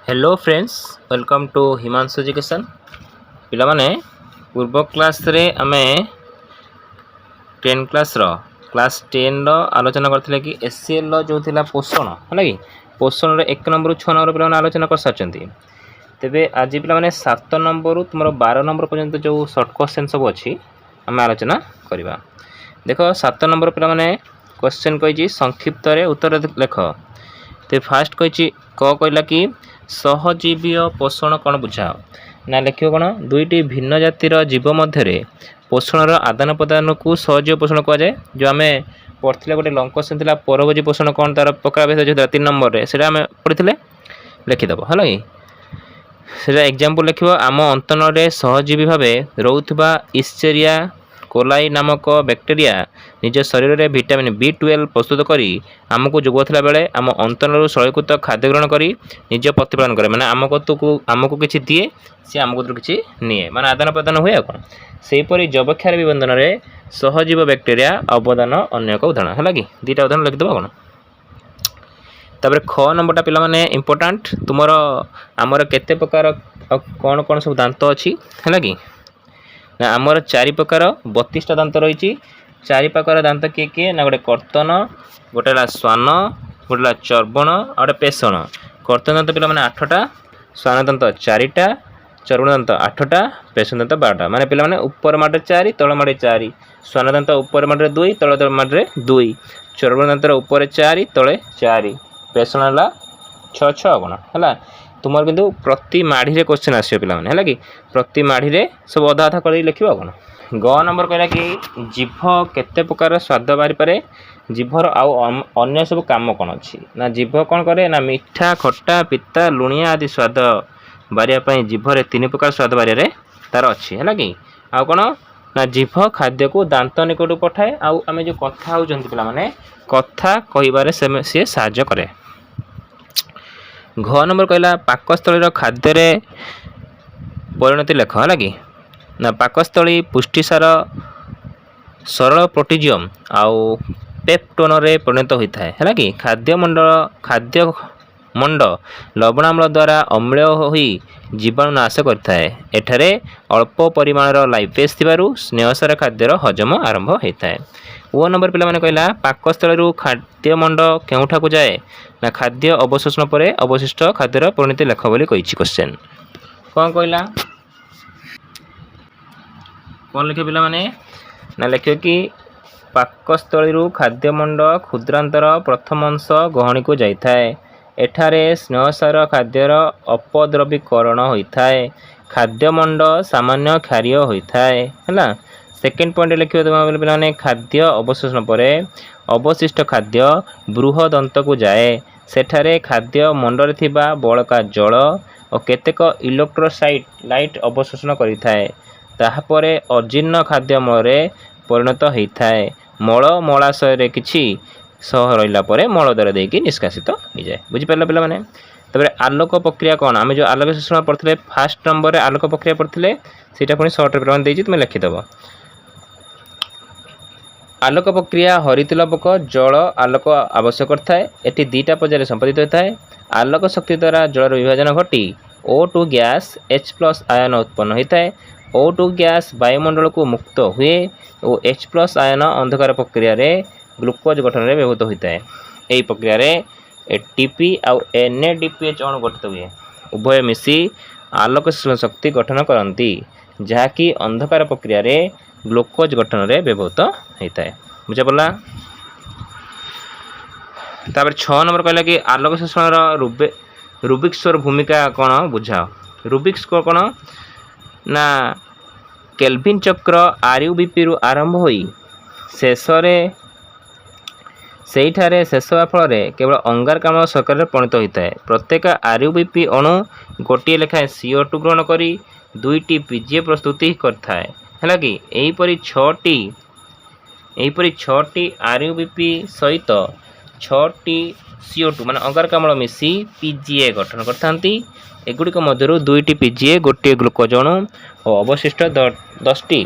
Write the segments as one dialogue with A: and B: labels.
A: Hello friends welcome to Himanshu education पिलामाने पूर्व class रे आमे 10 क्लास क्लास 10 आलोचना करथिले कि एससीएल जो थिला पोषण है कि पोषण रे 1 नंबर 6 नंबर पिलामाने आलोचना कर सारचंती तेबे आज पिलामाने 7 नंबर तुमरो 12 नंबर पर्यंत जो शॉर्ट क्वेश्चन सब अछि आमे आलोचना करबा। देखो 7 नंबर पिलामाने क्वेश्चन कहिछि संक्षिप्त रे उत्तर लेख। ते फास्ट कहिछि क कहला कि सहजीवीय पोषण कौन बुझाओ ना लिखियो कौन दुईटी भिन्न जातिर जीव मध्य पोषणर आदान प्रदान को सहजीव पोषण कह जाए। जो आम पढ़ते गोटे लंग क्वेश्चन था परभोजी पोषण कौन तार प्रकार भेद जो 3 नंबर से पढ़ी लिखिदेव है कि से एग्जाम्पल लिख आम अंतन सहजीवी भाव रोथबा इस्चेरिया कोलाई नामक बैक्टेरिया निज शरीर में विटामिन B12 प्रस्तुत करी आमको जोगला बेले आम अंतन शैलकृत खाद्य ग्रहण करी निज प्रतिपादन करे माने आमको किसी दिए सी आमको किसी निए माने आदान प्रदान हुए कौन सेहीपरि जबक्षार बंधन में सहजीव बैक्टेरिया अवदान अन्य एक उदाहरण है कि दुईटा उदाहरण लिखिदेव कौन। तापर ख नंबरटा पिला माने इम्पोर्टाट तुमर आमर केते प्रकार कौन कौन सब दांत अच्छी है कि ना आमर 4 प्रकार 32टा दांत रही। 4 प्रकार दांत किए किए ना गोटे कर्तन गोटे श्वान गोटे चर्बण और पेषण। कर्तन दांत पिला माने 8टा श्वान दांत 4टा चर्बण दांत 8टा पेषण दांत 12टा माने पिला माने ऊपर माटे 4 तळ माटे 4 श्वान दांत ऊपर माटे 2 तळ माटे 2 चर्बण दांत ऊपर 4 तळे 4 पेषण हला 6 कोन हला तुमर किंतु प्रति माढ़ी रे क्वेश्चन आसियो पिला माने हला कि प्रति माढ़ी रे सब अधा अधा कर लिखिबा कोन। ग नंबर कहला कि जीभ केते प्रकार स्वाद बारी पारे जीभर आउ अन्य सब काम कोन अछि ना जीभ कोन करे ना मिठा खट्टा पिता लुणिया आदि स्वाद बारिया पई जीभरे 3 प्रकार स्वाद बारिया रे तार अछि हला कि आउ कोन ना जीभ खाद्य को दांत निकट पठाए आउ आमे जो कथा हो जंती पिला माने कथा कहिबारे से सहाय्य करे। घ नंबर कहला पाकस्थली खाद्य रे परिणति लेख है कि ना पाकस्थली पुष्टिसार सरल प्रोटीजियम आउ पेप्टोन रे परिणत होता है कि खाद्य मंड लवणाम्ल द्वारा अम्ल होई जीवाणु नाश करता है। एठारे अल्प परिमाणर लाइपेज थिबारु स्नेहसार खाद्यर हजम आरंभ होता है। ओ नंबर पिला माने कहला पाकस्थली खाद्य मंड केउठा को जाए ना खाद्य अवशोषण पर अवशिष्ट खाद्यर परिणति लेख बोली कहिछि क्वेश्चन कौन कहला कौन लिखे पिला माने ना लिखे कि पाकस्थली खाद्य मंड क्षुद्रांतर प्रथम अंश गहणी को जाइथाए। एठारे स्नेहसार खाद्यर अपद्रवीकरण होता है। खाद्य मंड सामान्य क्षारीय होता है। सेकेंड पॉइंट लिखिए पे खाद्य अवशोषण पर अवशिष्ट खाद्य बृहद अंत को जाए। सेठारे खाद्य मंडरे थिबा बळका जल और केतेक इलेक्ट्रोसाइट लाइट अवशोषण करिथाए। ताहापरे अजीर्ण खाद्य मलरे परिणत होता है। मल मलाशय किछि सह रहिला परे मल द्वारा देकी निष्कासित हो जाए। बुझी पारला पिला माने तबरे आलोक प्रक्रिया कौन आमे जो आलोक शोषण पढ़थिले फास्ट नंबर रे आलोक प्रक्रिया पढ़थिले सेटा पुनी शॉर्ट रे प्रमाण देछि तुमे लिखि दबो। आलोक प्रक्रिया हरितलवक जल आलोक आवश्यक करता है। एटी दुईटा पर्याय संपादित होता है। आलोक शक्ति द्वारा जलर विभाजन घटी O2 गैस H+ आयन उत्पन्न होता है। O2 गैस वायुमंडल को मुक्त हुए और H+ आयन अंधकार प्रक्रिया रे ग्लूकोज गठन में व्यवहृत होता है। यही प्रक्रिया रे ATP और NADPH अणु गठित हुए उभय मिसी आलोक शक्ति गठन करती जहाँकि अंधकार प्रक्रिया रे ग्लूकोज गठन में व्यवहृत होता है। बुझा पड़ा। तापर 6 नंबर कहला कि आलोक शोषण रुबिक्स भूमिका कौन बुझाओ। रुबिक्स को कौन ना केल्विन चक्र RUBP रु आरंभ होई शेषरे सेठारे शेष होगा फल केवल अंगारकाम्ल शर्करा परिणत होता है। प्रत्येक RUBP अणु गोटे लेखाएं CO2 ग्रहण करी 2टी PGA प्रस्तुति करता है कि एहीपरि 6टी RUBP सहित 6टी CO2 माने अंगारकाम्ल मिसी PGA गठन करथांती। एगुड़िक मध्यरु 2टी PGA गोटे ग्लूकोज अणु और अवशिष्ट 10टी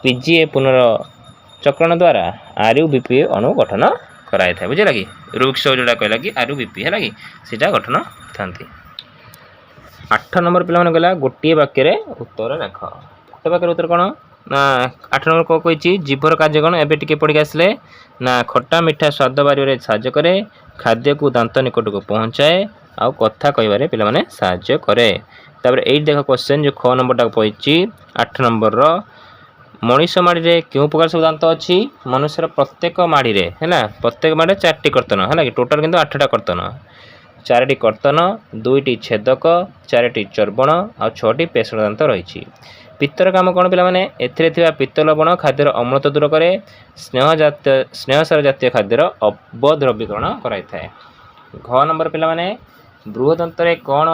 A: PGA पुनर्चक्रण द्वारा RUBP अणु गठन कराई था। बुझे कि रुबिक्स जोड़ा कहला कि RUBP है कि सीटा गठन था। 8 नंबर पिला गला गोटे वाक्य उत्तर लेख गोटे वाक्य उत्तर कौन ना 8 नंबर कौन कही जीभर कार्य कौन एवं टी पढ़ी आसिले ना खट्टा मिठा स्वाद बारे साहाय्य करे खाद्य को दांत निकट को पहुँचाए आउ कथा कह पे साहाय्य करे। ये देख क्वेश्चन जो 6 नंबर पड़ी 8 नंबर मनीष माड़ी क्यों प्रकार सब दांत अच्छी मनुष्यर प्रत्येक माड़ी है प्रत्येक माड़ी 4टी कर्तन है कि टोटाल किंतु 8टा कर्तन 4टी कर्तन 2टी छेदक 4टी चर्बण आ 6टी पेषण दांत रही। पित्तर काम कौन पे ए पित्त लवण खाद्यर अम्लता दूर करे स्नेहसार जातीय खाद्यर अवद्रवीकरण कराए। घ नंबर पे बृहदंतर कौन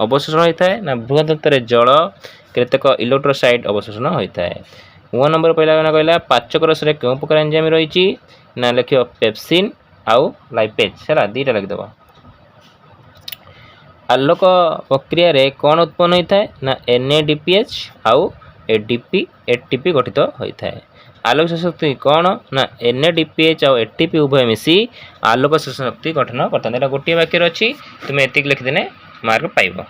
A: अवशोषण होता है ना बृहदंतर जल केतेक इलेक्ट्रोसाइड अवशोषण होता है। 9 नंबर पहला कहला पाचक रस क्यों प्रकार एंजाइम रही ना लिख पेप्सिन आउ लाइपेज है दीटा लिखिदेव। आलोक प्रक्रिया रे कौन उत्पन्न होता है ना NADPH आउ ATP गठित होता है। आलोक शक्ति कौन ना NADPH आउ ATP उभय मिसी आलोक शक्ति गठन करता है। गोटे वाक्य अच्छी तुम्हें एतिक लिखिदेने मार्क पाइब।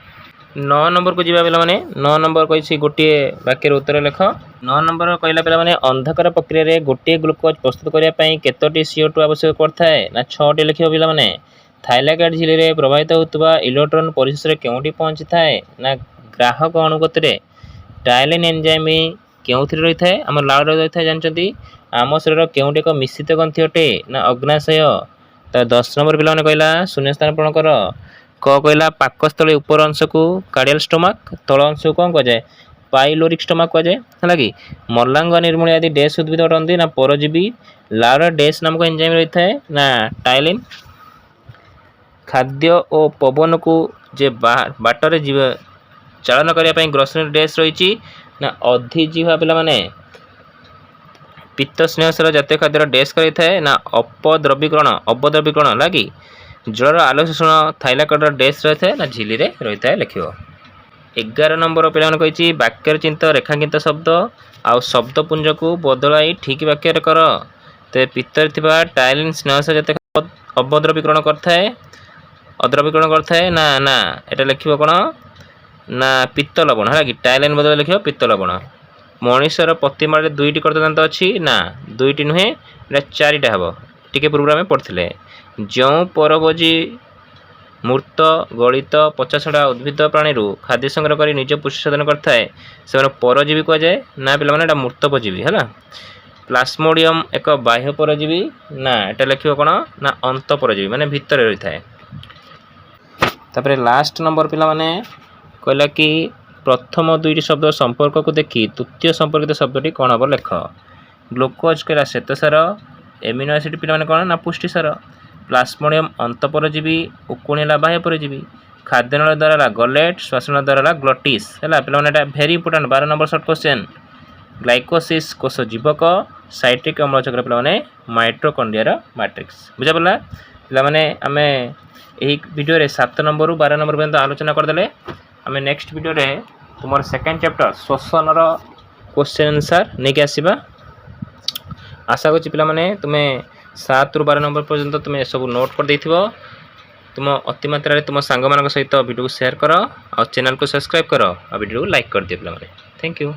A: 9 नंबर को जीवा पिला माने 9 नंबर कही गोटे वाक्य उत्तर लेख। 9 नंबर कहला पिला माने अंधकार प्रक्रिया रे गोटे ग्लूकोज प्रस्तुत करने केतोटी CO2 आवश्यक करता है ना 6टी लिख पिला माने थाइलाकाइड झिल्ली रे प्रवाहित होता इलेक्ट्रॉन परिशेष केउटी पहुंची थाए ना ग्राहक अणुगत रे टाइलिन एंजाइम केउथि रही थाए आम लाड़ रही थाए जानचंती आम शरीर केउटी एक मिश्रित ग्रंथि अटे ना अग्नाशय। तो 10 नंबर पिला माने कहला शून्य स्थान पूर्ण कर क कहला पाकस्थली ऊपर अंश को कार्डियल स्टोमाक तल अंश को कौन कहुए पाइलोरिक स्टोमाक कहुए है कि मलांग निर्मूल आदि डैश उद्भिद अटंती ना परजीवी लाड़ डैश नामक एंजाइम रही थाए ना टाइलिन। खाद्य और पवन को जे बाटर जीव चालन करने ग्रसनी डैश रही ना अधिजीवा पिला माने पित्त स्नेहसार जातीय खाद्य डैश करें ना अवद्रवीकरण लगी जलर आलोक शोषण थाइलाकाइड डैश रही है ना झिल्ली रे रही है लिख। 11 नंबर पिला कही वाक्य चिंत रेखांकित शब्द आउ शब्दपुंज को बदलाई ठीक वाक्य कर तो पित्तर थिबा टाइलिन स्नेहसार जातीय अवद्रवीकरण करथाए अद्रवीकरण करथाए ना ना एटा लिखिबो कोन ना पित्त लवण है कि टाइलिन बदल लिखिबो पित्त लवण। मनुष्यर प्रतिमारे 2टी कर्त दांत अच्छी ना 2टी नुहे 4टा हम टिके पूर्व आम पढ़ते जो परभोजी मूर्त गलित पचासढ़ा उद्भिद प्राणी खाद्य संग्रह कर निज पुष्टि साधन करए से परजीवी कहुए ना पे मूर्तपजीवी है। प्लास्मोडियम एक बाह्य परजीवी ना एटा लिखिबो कोन ना अंत परजीवी माने भितर रही थाए। तापर लास्ट नंबर पिला माने कहला कि प्रथम 2टी शब्द संपर्क को देखी तृतीय संपर्कित शब्दटी कौन हम लेख। ग्लूकोज कहला श्वेतसार एमिनो एसिड पिला माने कौन ना पुष्टिसार प्लास्मोडियम अंतपरजीवी उकुणीला बाह्य परजीवी खाद्यनल द्वारा गलेट श्वासनल द्वारा ग्लटिस है पे very important 12 number short question. Glycolysis कोष जीवक साइट्रिक अम्लचक्र पे माइट्रोकंड्रियार मैट्रिक्स बुझा पड़ा पे आम यही वीडियो रे 7 नंबर 12 नंबर पर्यंत आलोचना करदे आम नेक्स्ट वीडियो रे तुम सेकेंड चैप्टर श्वसन क्वेश्चन आंसर नहीं कि आसवा। आशा करी पे तुम्हें 7 ରୁ 12 नंबर पर्यंत तुम्हें सब नोट कर देथिबो। तुम अति मात्रा तुम सांग मान सहित वीडियो को शेयर कर और चैनल को सब्सक्राइब कर और वीडियो को लाइक कर दियो पे। Thank you.